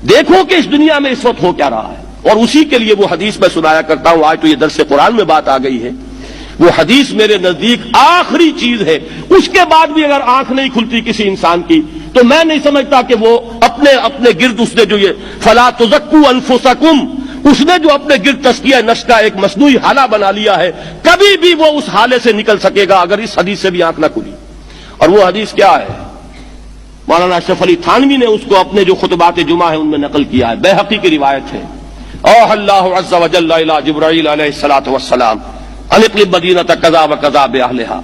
دیکھو کہ اس دنیا میں اس وقت ہو کیا رہا ہے، اور اسی کے لیے وہ حدیث میں سنایا کرتا ہوں، آج تو یہ درس قرآن میں بات آ گئی ہے، وہ حدیث میرے نزدیک آخری چیز ہے، اس کے بعد بھی اگر آنکھ نہیں کھلتی کسی انسان کی تو میں نہیں سمجھتا کہ وہ اپنے گرد اس نے جو یہ فلا تزکوا انفسکم، اس نے جو اپنے گرد تزکیہ نفس کا ایک مصنوعی حالہ بنا لیا ہے، کبھی بھی وہ اس حالے سے نکل سکے گا اگر اس حدیث سے بھی آنکھ نہ کھلی۔ اور وہ حدیث کیا ہے؟ مولانا اشرف علی تھانوی نے اس کو اپنے جو خطبات جمعہ ہیں ان میں نقل کیا ہے، بیہقی کی روایت ہے، اوحى اللہ عز وجل الى جبرائیل علیہ الصلوۃ والسلام ان اقلب مدینۃ کذا وکذا باہلھا،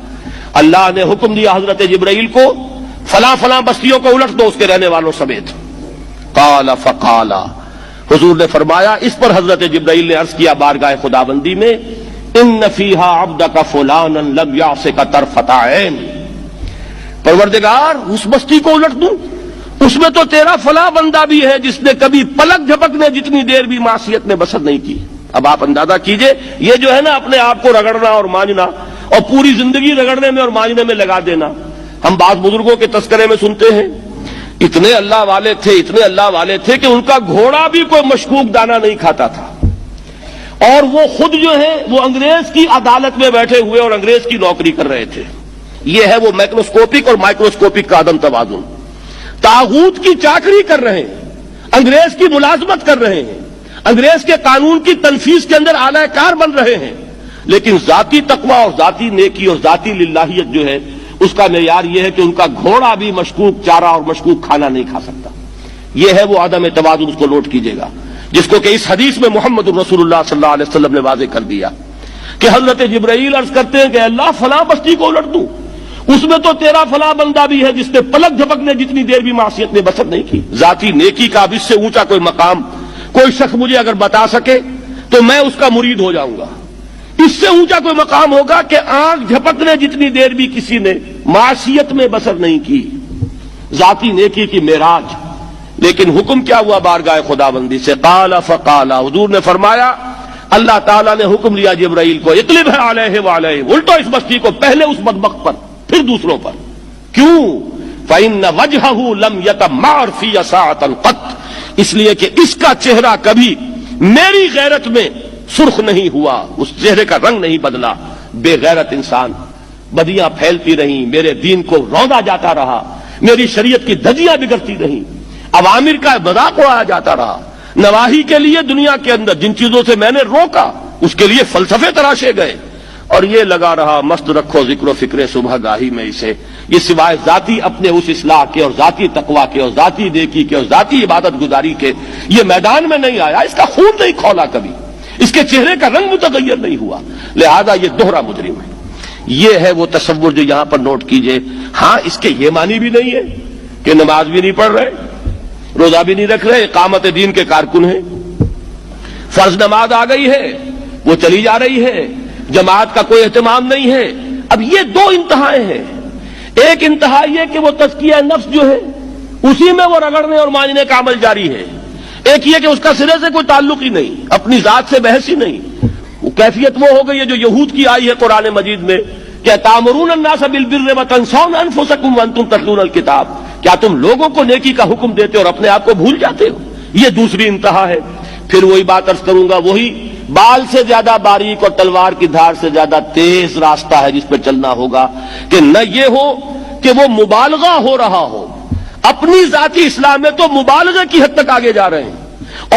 اللہ نے حکم دیا حضرت جبرائیل کو فلاں فلاں بستیوں کو الٹ دو اس کے رہنے والوں سمیت۔ قال فقال، حضور نے فرمایا، اس پر حضرت جبرائیل نے عرض کیا بارگاہ خداوندی میں، ان فیھا عبدک فلانا لم یعصک طرفۃ عین، پروردگار اس بستی کو الٹ دوں، اس میں تو تیرا فلاں بندہ بھی ہے جس نے کبھی پلک جھپکنے جتنی دیر بھی معصیت میں بسر نہیں کی۔ اب آپ اندازہ کیجئے، یہ جو ہے نا اپنے آپ کو رگڑنا اور مانجنا اور پوری زندگی رگڑنے میں اور مانجنے میں لگا دینا، ہم بعض بزرگوں کے تذکرے میں سنتے ہیں اتنے اللہ والے تھے کہ ان کا گھوڑا بھی کوئی مشکوک دانہ نہیں کھاتا تھا، اور وہ خود جو ہے وہ انگریز کی عدالت میں بیٹھے ہوئے اور انگریز کی نوکری کر رہے تھے۔ یہ ہے وہ میکروسکوپک اور مائکروسکوپک کا عدم توازن، طاغوت کی چاکری کر رہے ہیں، انگریز کی ملازمت کر رہے ہیں، انگریز کے قانون کی تنفیذ کے اندر اعلی کار بن رہے ہیں، لیکن ذاتی تقویٰ اور ذاتی نیکی اور ذاتی للہیت جو ہے اس کا معیار یہ ہے کہ ان کا گھوڑا بھی مشکوک چارہ اور مشکوک کھانا نہیں کھا سکتا۔ یہ ہے وہ عدم توازن، اس کو نوٹ کیجئے گا، جس کو کہ اس حدیث میں محمد الرسول اللہ صلی اللہ علیہ وسلم نے واضح کر دیا کہ حضرت جبرائیل عرض کرتے ہیں کہ اللہ فلاں بستی کو الٹ دوں، اس میں تو تیرا فلاں بندہ بھی ہے جس نے پلک جھپکنے جتنی دیر بھی معصیت میں بسر نہیں کی۔ ذاتی نیکی کا اب اس سے اونچا کوئی مقام کوئی شخص مجھے اگر بتا سکے تو میں اس کا مرید ہو جاؤں گا۔ اس سے اونچا کوئی مقام ہوگا کہ آنکھ جھپکنے جتنی دیر بھی کسی نے معصیت میں بسر نہیں کی، ذاتی نیکی کی معراج۔ لیکن حکم کیا ہوا بارگاہ خداوندی سے؟ قال فقال، حضور نے فرمایا، اللہ تعالیٰ نے حکم لیا جبرائیل کو، اقلب علیہ وعلیہ، الٹو اس بستی کو، پہلے اس بدبخت پر پھر دوسروں پر۔ کیوں؟ فإن وجهه لم يتمعر في ساعة قط، اس لیے کہ اس کا چہرہ کبھی میری غیرت میں سرخ نہیں ہوا، اس چہرے کا رنگ نہیں بدلا۔ بے غیرت انسان، بدیاں پھیلتی رہیں، میرے دین کو روندا جاتا رہا، میری شریعت کی دھجیاں بگڑتی رہیں، عوامر کا مذاق اڑایا جاتا رہا، نواہی کے لیے دنیا کے اندر جن چیزوں سے میں نے روکا اس کے لیے فلسفے تراشے گئے، اور یہ لگا رہا مست رکھو ذکر و فکر صبح گاہی میں اسے، یہ سوائے ذاتی اپنے اس اصلاح کے اور ذاتی تقویٰ کے اور ذاتی نیکی کے اور ذاتی عبادت گزاری کے یہ میدان میں نہیں آیا، اس کا خون نہیں کھولا کبھی، اس کے چہرے کا رنگ متغیر نہیں ہوا، لہذا یہ دوہرا مجرم ہے۔ یہ ہے وہ تصور جو یہاں پر نوٹ کیجئے۔ ہاں، اس کے یہ معنی بھی نہیں ہے کہ نماز بھی نہیں پڑھ رہے، روزہ بھی نہیں رکھ رہے، اقامت دین کے کارکن ہیں، فرض نماز آ گئی ہے وہ چلی جا رہی ہے، جماعت کا کوئی اہتمام نہیں ہے۔ اب یہ دو انتہائیں ہیں، ایک انتہا یہ کہ وہ تزکیہ نفس جو ہے اسی میں وہ رگڑنے اور مانجنے کا عمل جاری ہے، ایک یہ کہ اس کا سرے سے کوئی تعلق ہی نہیں، اپنی ذات سے بحث ہی نہیں۔ وہ کیفیت وہ ہو گئی ہے جو یہود کی آئی ہے قرآن مجید میں کہ تامرون الناس بالبر وتنسون انفسکم وانتم تتلون الکتاب، کیا تم لوگوں کو نیکی کا حکم دیتے اور اپنے آپ کو بھول جاتے ہو؟ یہ دوسری انتہا ہے۔ پھر وہی بات عرض کروں گا، وہی بال سے زیادہ باریک اور تلوار کی دھار سے زیادہ تیز راستہ ہے جس پہ چلنا ہوگا، کہ نہ یہ ہو کہ وہ مبالغہ ہو رہا ہو، اپنی ذاتی اصلاح میں تو مبالغہ کی حد تک آگے جا رہے ہیں،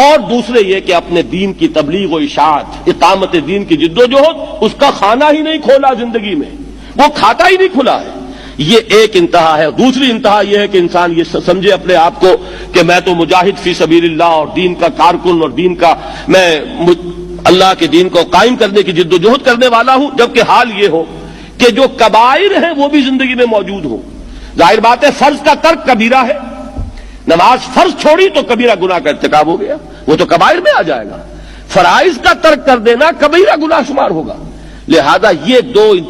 اور دوسرے یہ کہ اپنے دین کی تبلیغ و اشاعت، اقامت دین کی جدوجہد، اس کا کھانا ہی نہیں کھولا زندگی میں، وہ کھاتا ہی نہیں کھلا ہے۔ یہ ایک انتہا ہے۔ دوسری انتہا یہ ہے کہ انسان یہ سمجھے اپنے آپ کو کہ میں تو مجاہد فی سبیل اللہ اور دین کا کارکن اور دین کا میں اللہ کے دین کو قائم کرنے کی جدوجہد کرنے والا ہوں، جبکہ حال یہ ہو کہ جو کبائر ہیں وہ بھی زندگی میں موجود ہوں۔ ظاہر بات ہے فرض کا ترک کبیرہ ہے، نماز فرض چھوڑی تو کبیرہ گناہ کا ارتکاب ہو گیا، وہ تو کبائر میں آ جائے گا۔ فرائض کا ترک کر دینا کبیرہ گناہ شمار ہوگا۔ لہذا یہ دو